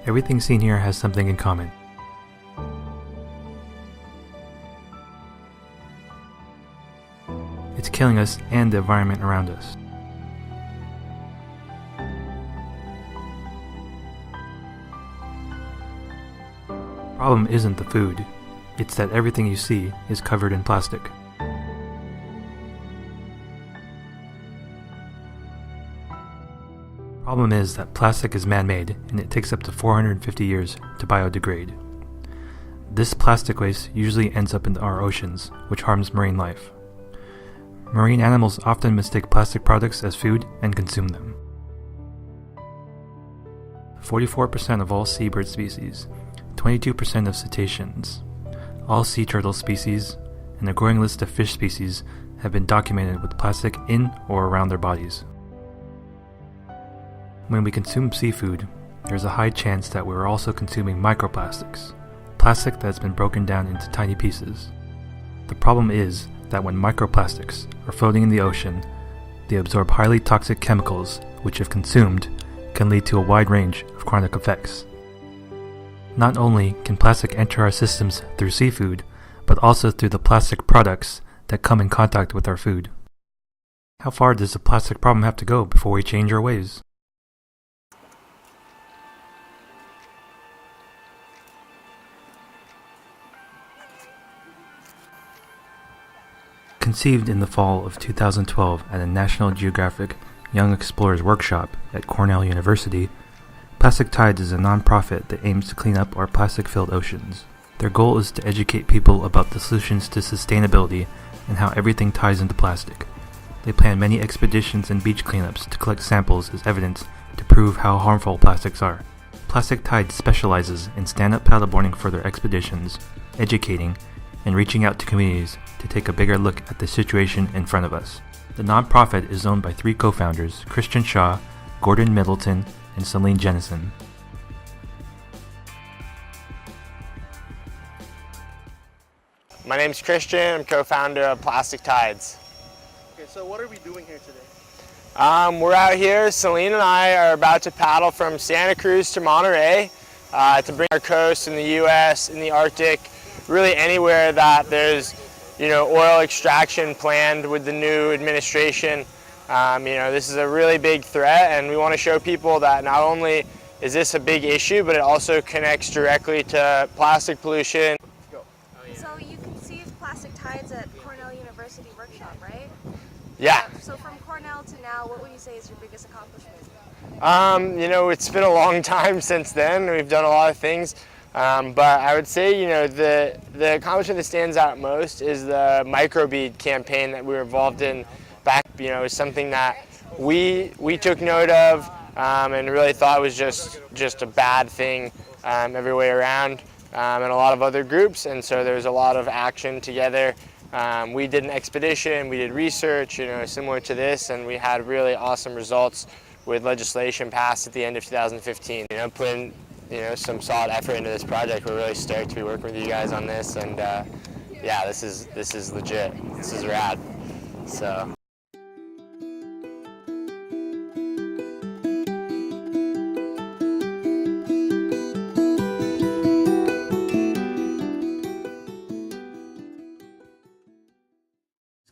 Everything seen here has something in common. It's killing us and the environment around us. The problem isn't the food, it's that everything you see is covered in plastic. The problem is that plastic is man-made and it takes up to 450 years to biodegrade. This plastic waste usually ends up in our oceans, which harms marine life. Marine animals often mistake plastic products as food and consume them. 44% of all seabird species, 22% of cetaceans, all sea turtle species, and a growing list of fish species have been documented with plastic in or around their bodies. When we consume seafood, there's a high chance that we're also consuming microplastics, plastic that has been broken down into tiny pieces. The problem is that when microplastics are floating in the ocean, they absorb highly toxic chemicals which, if consumed, can lead to a wide range of chronic effects. Not only can plastic enter our systems through seafood, but also through the plastic products that come in contact with our food. How far does the plastic problem have to go before we change our ways? Conceived in the fall of 2012 at a National Geographic Young Explorers Workshop at Cornell University, Plastic Tides is a non-profit that aims to clean up our plastic-filled oceans. Their goal is to educate people about the solutions to sustainability and how everything ties into plastic. They plan many expeditions and beach cleanups to collect samples as evidence to prove how harmful plastics are. Plastic Tides specializes in stand-up paddleboarding for their expeditions, educating, and reaching out to communities to take a bigger look at the situation in front of us. The nonprofit is owned by 3 co-founders, Christian Shaw, Gordon Middleton, and Celine Jennison. My name's Christian, I'm co-founder of Plastic Tides. Okay, so what are we doing here today? We're out here, Celine and I are about to paddle from Santa Cruz to Monterey to bring our coast in the US, in the Arctic, really anywhere that there's oil extraction planned with the new administration. This is a really big threat, and we want to show people that not only is this a big issue, but it also connects directly to plastic pollution. Let's go. So you conceived Plastic Tides at Cornell University Workshop, right? Yeah. So from Cornell to now, what would you say is your biggest accomplishment? It's been a long time since then. We've done a lot of things. But I would say, the accomplishment that stands out most is the Microbead campaign that we were involved in back. Is something that we took note of and really thought was just a bad thing every way around, and a lot of other groups. And so there was a lot of action together. We did an expedition, we did research, similar to this, and we had really awesome results with legislation passed at the end of 2015. Putting some solid effort into this project. We're really stoked to be working with you guys on this, and yeah, this is legit. This is rad. So.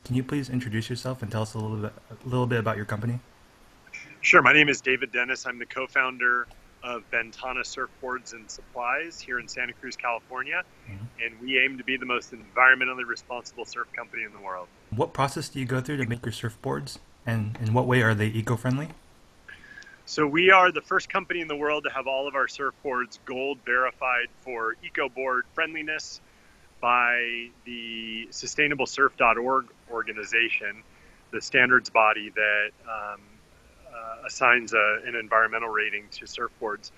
Can you please introduce yourself and tell us a little bit about your company? Sure. My name is David Dennis. I'm the co-founder of Ventana Surfboards and Supplies here in Santa Cruz, California, and we aim to be the most environmentally responsible surf company in the world. What process do you go through to make your surfboards, and in what way are they eco-friendly? So we are the first company in the world to have all of our surfboards gold verified for EcoBoard friendliness by the sustainablesurf.org organization, the standards body that assigns an environmental rating to surfboards.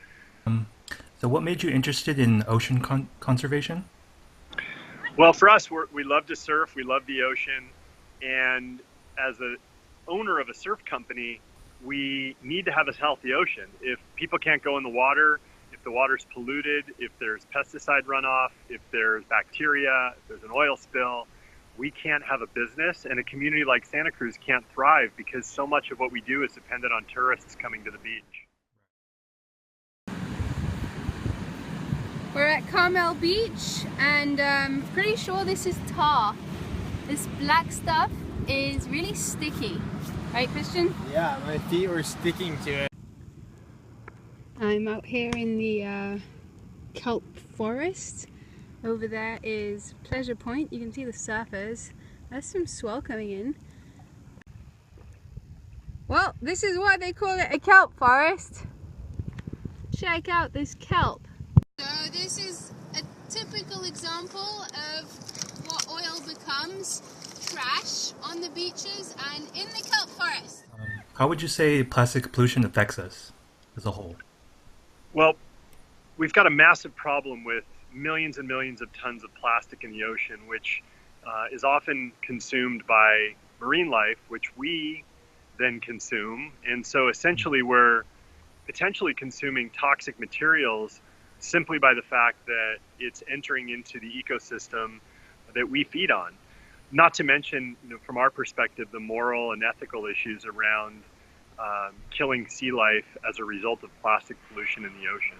So what made you interested in ocean conservation? Well, for us, we love to surf, we love the ocean, and as the owner of a surf company, we need to have a healthy ocean. If people can't go in the water, if the water's polluted, if there's pesticide runoff, if there's bacteria, if there's an oil spill, we can't have a business, and a community like Santa Cruz can't thrive because so much of what we do is dependent on tourists coming to the beach. We're at Carmel Beach, and pretty sure this is tar. This black stuff is really sticky. Right, Christian? Yeah, my feet were sticking to it. I'm out here in the Kelp Forest. Over there is Pleasure Point. You can see the surfers. There's some swell coming in. Well, this is why they call it a kelp forest. Check out this kelp. So this is a typical example of what oil becomes: trash on the beaches and in the kelp forest. How would you say plastic pollution affects us as a whole? Well, we've got a massive problem with millions and millions of tons of plastic in the ocean, which is often consumed by marine life, which we then consume. And so essentially we're potentially consuming toxic materials simply by the fact that it's entering into the ecosystem that we feed on. Not to mention, from our perspective, the moral and ethical issues around killing sea life as a result of plastic pollution in the ocean.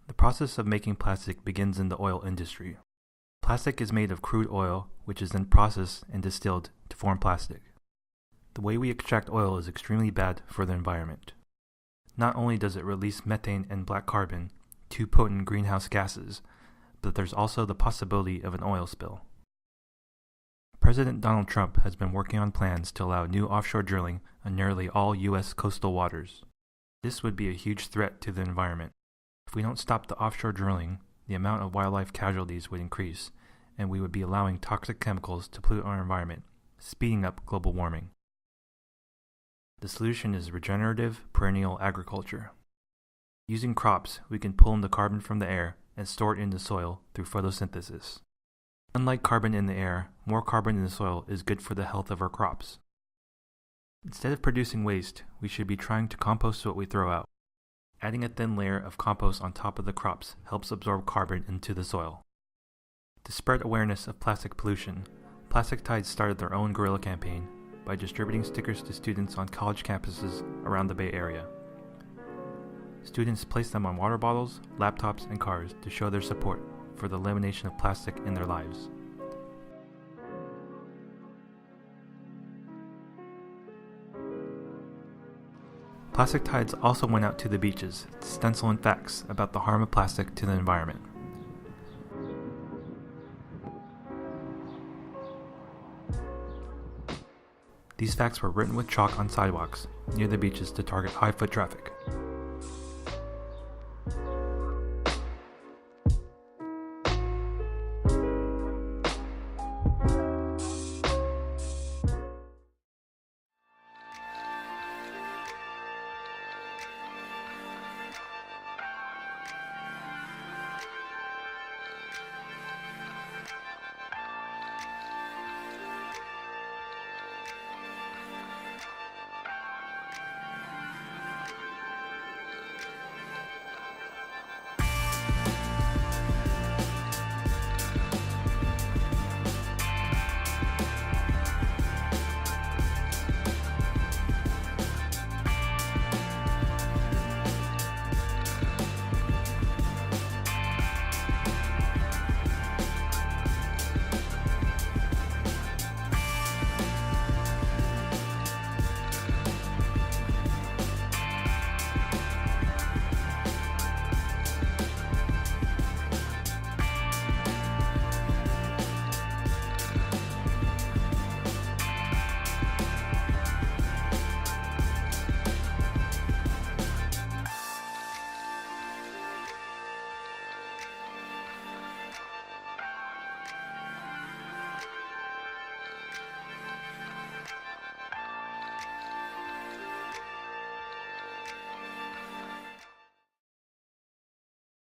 The process of making plastic begins in the oil industry. Plastic is made of crude oil, which is then processed and distilled to form plastic. The way we extract oil is extremely bad for the environment. Not only does it release methane and black carbon, two potent greenhouse gases, but there's also the possibility of an oil spill. President Donald Trump has been working on plans to allow new offshore drilling on nearly all U.S. coastal waters. This would be a huge threat to the environment. If we don't stop the offshore drilling, the amount of wildlife casualties would increase, and we would be allowing toxic chemicals to pollute our environment, speeding up global warming. The solution is regenerative, perennial agriculture. Using crops, we can pull in the carbon from the air and store it in the soil through photosynthesis. Unlike carbon in the air, more carbon in the soil is good for the health of our crops. Instead of producing waste, we should be trying to compost what we throw out. Adding a thin layer of compost on top of the crops helps absorb carbon into the soil. To spread awareness of plastic pollution, Plastic Tides started their own guerrilla campaign by distributing stickers to students on college campuses around the Bay Area. Students placed them on water bottles, laptops, and cars to show their support for the elimination of plastic in their lives. Plastic Tides also went out to the beaches to stencil in facts about the harm of plastic to the environment. These facts were written with chalk on sidewalks near the beaches to target high foot traffic.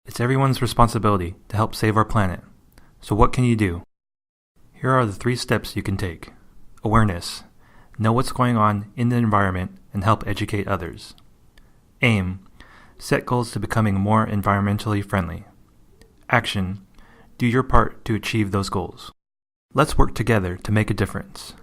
It's everyone's responsibility to help save our planet. So what can you do? Here are the 3 steps you can take. Awareness. Know what's going on in the environment and help educate others. Aim. Set goals to becoming more environmentally friendly. Action. Do your part to achieve those goals. Let's work together to make a difference.